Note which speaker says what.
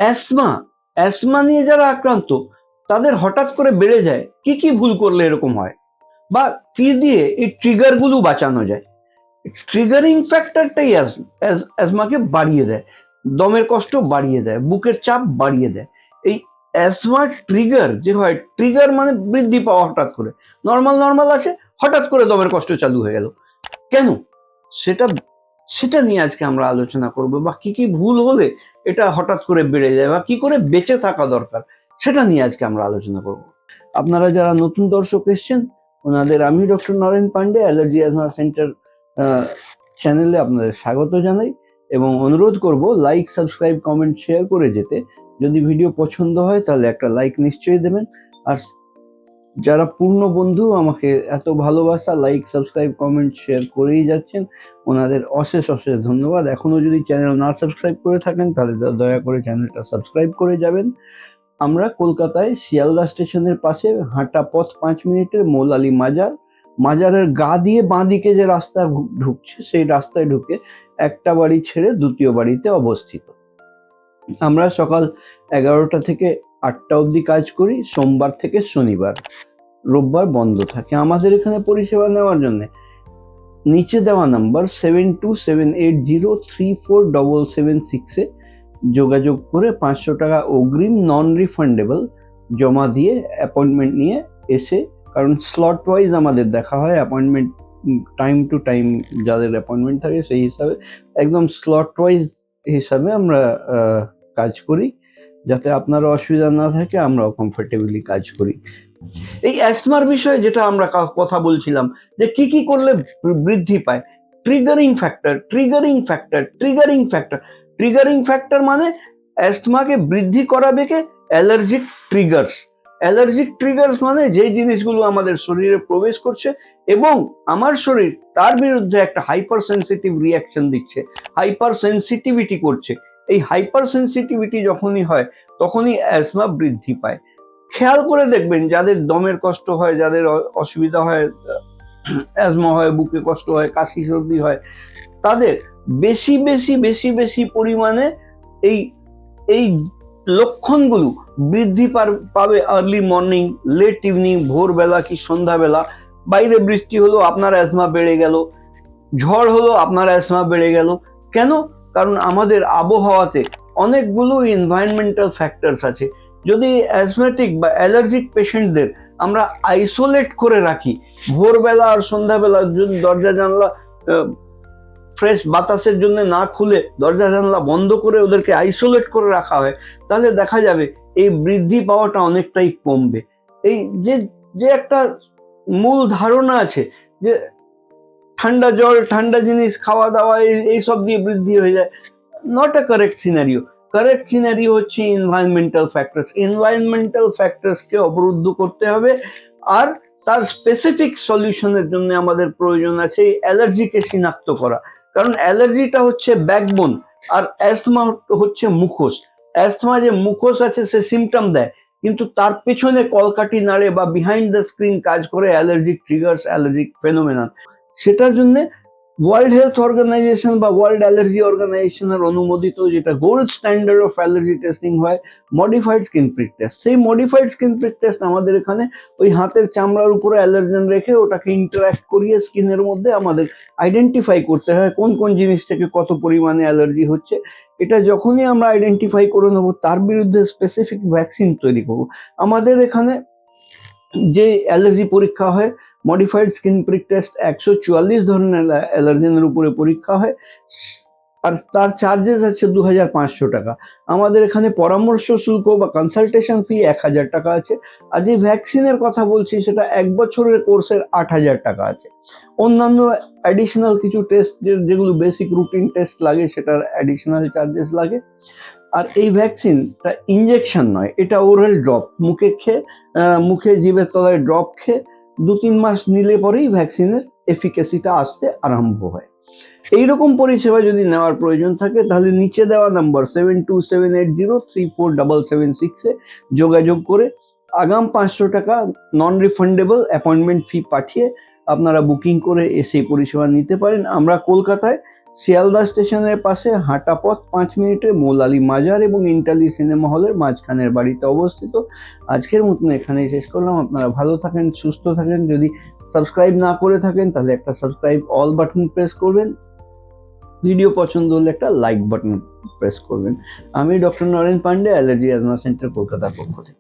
Speaker 1: Asthma asthma নিয়ে যারা আক্রান্ত তাদের হঠাৎ করে বেড়ে যায়, কি কি ভুল করলে এরকম হয়, বা কি দিয়ে এই ট্রিগার গুলো বাঁচানো যায়? ট্রিগারিং ফ্যাক্টরটাই অ্যাজমাকে বাড়িয়ে দেয়, দমের কষ্ট বাড়িয়ে দেয়, বুকের চাপ বাড়িয়ে দেয়। এই অ্যাজমার ট্রিগার যে হয়, ট্রিগার মানে বৃদ্ধি পাওয়া হঠাৎ করে, নর্মাল আছে, হঠাৎ করে দমের কষ্ট চালু হয়ে গেল, কেন? সেটা সেটা নিয়ে আজকে আমরা আলোচনা করব, বা কি কি ভুল হলে এটা হঠাৎ করে বেড়ে যায়, বা কি করে বেঁচে থাকা দরকার, সেটা নিয়ে আজকে আমরা আলোচনা করব। আপনারা যারা নতুন দর্শক এসছেন, ওনাদের আমি doctor Naren Pandey, allergy asthma centre চ্যানেলে আপনাদের স্বাগত জানাই এবং অনুরোধ করব লাইক, সাবস্ক্রাইব, কমেন্ট, শেয়ার করে যেতে। যদি ভিডিও পছন্দ হয় তাহলে একটা লাইক নিশ্চয়ই দেবেন। আর যারা পূর্ণ বন্ধু, আমাকে এত ভালোবাসা, লাইক, সাবস্ক্রাইব, কমেন্ট, শেয়ার করেই যাচ্ছেন, ওনাদের অশেষ ধন্যবাদ। এখনো যদি চ্যানেল না সাবস্ক্রাইব করে থাকেন তাহলে দয়া করে চ্যানেলটা সাবস্ক্রাইব করে যাবেন। আমরা কলকাতায় শিয়ালদা স্টেশনের পাশে, হাঁটা পথ 5 মিনিটের, মৌলালী মাজারের গা দিয়ে বাঁ দিকে যে রাস্তা ঢুকছে, সেই রাস্তায় ঢুকে একটা বাড়ি ছেড়ে দ্বিতীয় বাড়িতে অবস্থিত। আমরা সকাল 11টা থেকে 8টা অবধি কাজ করি, সোমবার থেকে শনিবার, রোববার বন্ধ থাকে। আমাদের এখানে পরিষেবা নেওয়ার জন্য নিচে দেওয়া নাম্বার 7278034776 যোগাযোগ করে 500 টাকা অগ্রিম নন রিফান্ডেবল জমা দিয়ে অ্যাপয়েন্টমেন্ট নিয়ে এসে, কারণ স্লট ওয়াইজ আমাদের দেখা হয়, অ্যাপয়েন্টমেন্ট টাইম টু টাইম যাদের অ্যাপয়েন্টমেন্ট থাকে সেই হিসাবে, একদম স্লট ওয়াইজ হিসাবে আমরা কাজ করি, যাতে আপনার অসুবিধা না থাকে, আমরাও কমফোর্টেবলি কাজ করি। এই অ্যাজমার বিষয়ে যেটা আমরা কথা বলছিলাম, যে কি কি করলে বৃদ্ধি পায়, ট্রিগারিং ফ্যাক্টর মানে অ্যাজমাকে বৃদ্ধি করাবে কে? অ্যালার্জিক ট্রিগার্স মানে যে জিনিসগুলো আমাদের শরীরে প্রবেশ করছে এবং আমার শরীর তার বিরুদ্ধে একটা হাইপার সেন্সিটিভ রিয়াকশন দিচ্ছে, হাইপার সেন্সিটিভিটি করছে। এই হাইপার সেন্সিটিভিটি যখনই হয় তখনই অ্যাজমা বৃদ্ধি পায়। খেয়াল করে দেখবেন, যাদের দমের কষ্ট হয়, যাদের অসুবিধা হয়, অ্যাজমা হয়, বুকে কষ্ট হয়, কাশি সর্দি হয়, তাদের বেশি পরিমাণে এই এই লক্ষণগুলো বৃদ্ধি পাবে আর্লি মর্নিং, লেট ইভিনিং, ভোরবেলা কি সন্ধ্যাবেলা। বাইরে বৃষ্টি হলো আপনার অ্যাজমা বেড়ে গেল, ঝড় হলো আপনার অ্যাজমা বেড়ে গেল। কেন? কারণ আমাদের আবহাওয়াতে অনেকগুলো এনভায়রনমেন্টাল ফ্যাক্টরস আছে। যদি অ্যাজমেটিক বা অ্যালার্জিক পেশেন্টদের আমরা আইসোলেট করে রাখি, ভোরবেলা আর সন্ধ্যাবেলা যদি দরজা জানলা ফ্রেশ বাতাসের জন্য না খুলে দরজা জানলা বন্ধ করে ওদেরকে আইসোলেট করে রাখা হয়, তাহলে দেখা যাবে এই বৃদ্ধি পাওয়াটা অনেকটাই কমবে। এই যে একটা মূল ধারণা আছে যে ঠান্ডা জল, ঠান্ডা জিনিস, খাওয়া দাওয়া এইসব দিয়ে বৃদ্ধি হয়ে যায়, not a correct scenario. Correct scenario হচ্ছে এনভায়রনমেন্টাল ফ্যাক্টরসকে অবরুদ্ধ করতে হবে। আর তার স্পেসিফিক সলিউশনের জন্য আমাদের প্রয়োজন আছে অ্যালার্জিকে শনাক্ত করা, কারণ অ্যালার্জিটা হচ্ছে ব্যাকবোন আর অ্যাজমা হচ্ছে মুখোশ। অ্যাজমা যে মুখোশ আছে সে সিমটম দেয়, কিন্তু তার পেছনে কলকাঠি নাড়ে বা বিহাইন্ড দ্য স্ক্রিন কাজ করে অ্যালার্জিক ট্রিগার্স, অ্যালার্জিক ফেনোমেনন। সেটার জন্য ওয়ার্ল্ড হেলথ অর্গানাইজেশন বা ওয়ার্ল্ড অ্যালার্জি অর্গানাইজেশনের অনুমোদিত যেটা gold standard of allergy testing হয়, মডিফাইড স্কিন প্রিক টেস্ট। সেই মডিফাইড স্কিন প্রিক টেস্ট আমাদের এখানে ওই হাতের চামড়ার উপরে অ্যালার্জেন রেখে ওটাকে ইন্টারঅ্যাক্ট করিয়ে স্কিনের মধ্যে আমাদের আইডেন্টিফাই করতে হয় কোন কোন জিনিস থেকে কত পরিমাণে অ্যালার্জি হচ্ছে। এটা যখনই আমরা আইডেন্টিফাই করে নেবো, তার বিরুদ্ধে স্পেসিফিক ভ্যাকসিন তৈরি করবো। আমাদের এখানে যে অ্যালার্জি পরীক্ষা হয়, মডিফাইড স্কিন প্রিক টেস্ট 144 ধরনের অ্যালার্জেনের উপরে পরীক্ষা হয়, আর তার চার্জেস আছে 2500 টাকা। আমাদের এখানে পরামর্শ শুল্ক বা কনসালটেশন ফি 1000 টাকা আছে। আর যে ভ্যাকসিনের কথা বলছি সেটা 1 বছরের কোর্সের 8000 টাকা আছে। অন্যান্য অ্যাডিশনাল কিছু টেস্ট যেগুলো বেসিক রুটিন টেস্ট লাগে, সেটার অ্যাডিশনাল চার্জেস লাগে। আর এই ভ্যাকসিনটা ইঞ্জেকশন নয়, এটা ওরাল ড্রপ, মুখে জিভের তলায় ড্রপ খেয়ে 2-3 মাস নিলে পরেই ভ্যাকসিনের এফিকেসিটা আসতে আরম্ভ হয়। এইরকম পরিষেবা যদি নেওয়ার প্রয়োজন থাকে তাহলে নিচে দেওয়া নাম্বার 7278034776 যোগাযোগ করে আগাম 500 টাকা নন রিফান্ডেবল অ্যাপয়েন্টমেন্ট ফি পাঠিয়ে আপনারা বুকিং করে এসে পরিষেবা নিতে পারেন। আমরা কলকাতায় শিয়ালদা স্টেশনের পাশে হাঁটা পথ 5 মিনিটে মৌলালী মাজার এবং ইন্টালি সিনেমা হলের মাঝখানের বাড়িতে অবস্থিত। আজকের মতন এখানেই শেষ করলাম। আপনারা ভালো থাকেন, সুস্থ থাকেন। যদি সাবস্ক্রাইব না করে থাকেন তাহলে একটা সাবস্ক্রাইব অল বাটন প্রেস করবেন। ভিডিও পছন্দ হলে একটা লাইক বাটন প্রেস করবেন। আমি doctor Naren Pandey, allergy asthma centre, কলকাতার পক্ষ থেকে।